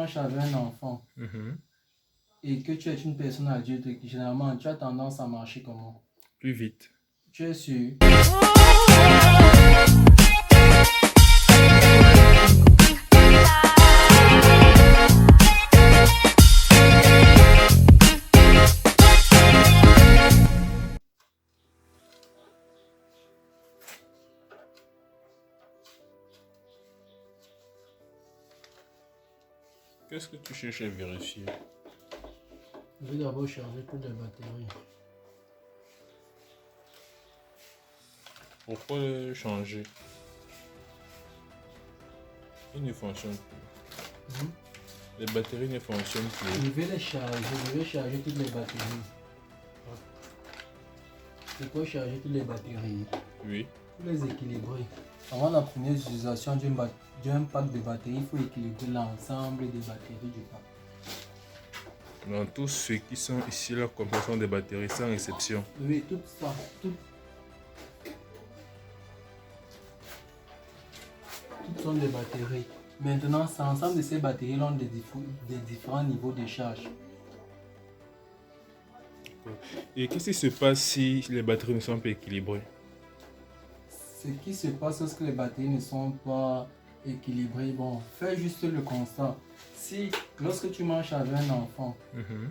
marches avec un enfant Mhm. et que tu es une personne adulte, généralement, tu as tendance à marcher comment? Plus vite. Tu es sûr? Qu'est-ce que tu cherches à vérifier? Je vais d'abord charger toutes les batteries. Pourquoi le changer? Il ne fonctionne plus. Mhm. Les batteries ne fonctionnent Je plus. vais les charger, je vais charger toutes les batteries. Je peux charger toutes les batteries, Oui. pour les équilibrer. Avant la première utilisation d'un pack de batteries, il faut équilibrer l'ensemble des batteries du pack. Dans tous ceux qui sont ici, la composition des batteries, sans exception. Oui, tout ça, toutes sont des batteries. Maintenant, l'ensemble de ces batteries ont des différents niveaux de charge. Et qu'est-ce qui se passe si les batteries ne sont pas équilibrées? Ce qui se passe lorsque les batteries ne sont pas équilibrées, bon, fais juste le constat. Si, lorsque tu marches avec un enfant Mhm.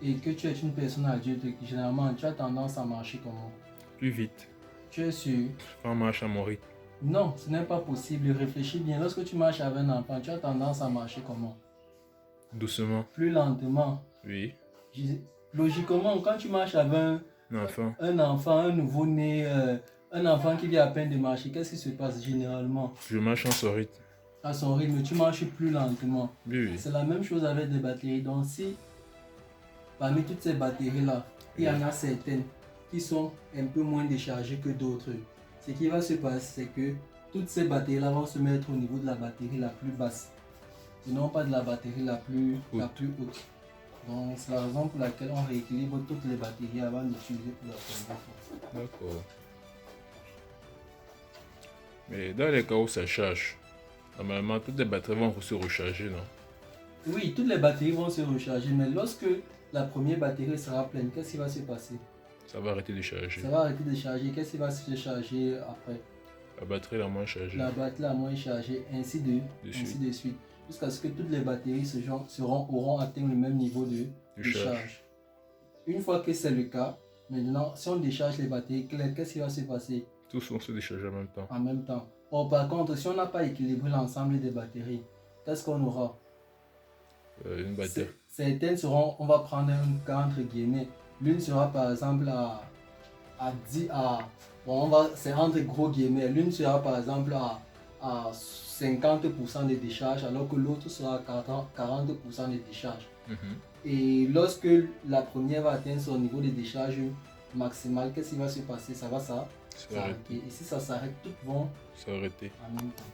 et que tu es une personne adulte, généralement, tu as tendance à marcher comment? Plus vite. Tu es sûr? Je marche à mon rythme. Non, ce n'est pas possible. Réfléchis bien. Lorsque tu marches avec un enfant, tu as tendance à marcher comment? Doucement. Plus lentement. Oui. Logiquement, quand tu marches avec Un enfant. un nouveau-né, un enfant qui vient à peine de marcher, qu'est-ce qui se passe généralement? Je marche en son rythme. À son rythme, tu marches plus lentement. Oui, oui. C'est la même chose avec des batteries. Donc si parmi toutes ces batteries-là, il y en a certaines qui sont un peu moins déchargées que d'autres, ce qui va se passer, c'est que toutes ces batteries-là vont se mettre au niveau de la batterie la plus basse, et non pas de la batterie la plus haute. Donc c'est la raison pour laquelle on rééquilibre toutes les batteries avant d'utiliser pour la première fois. D'accord. Mais dans les cas où ça charge, normalement toutes les batteries vont se recharger, non? Oui, toutes les batteries vont se recharger, mais lorsque la première batterie sera pleine, qu'est-ce qui va se passer? Ça va arrêter de charger. Ça va arrêter de charger. Qu'est-ce qui va se charger après? La batterie la moins chargée. La batterie la moins chargée, ainsi de suite. Jusqu'à ce que toutes les batteries auront atteint le même niveau de charge. Une fois que c'est le cas, maintenant, si on décharge les batteries, qu'est-ce qui va se passer? Tous vont se décharger en même temps. En même temps. Or, par contre, si on n'a pas équilibré l'ensemble des batteries, qu'est-ce qu'on aura? Une batterie. Certaines seront, on va prendre un cas entre guillemets, l'une sera par exemple à 10 c'est entre gros guillemets, l'une sera par exemple à 50% de décharge alors que l'autre sera à 40% de décharge. Et lorsque la première va atteindre son niveau de décharge maximal, qu'est-ce qui va se passer? Ça va s'arrêter. Et si ça s'arrête, toutes vont s'arrêter en même temps.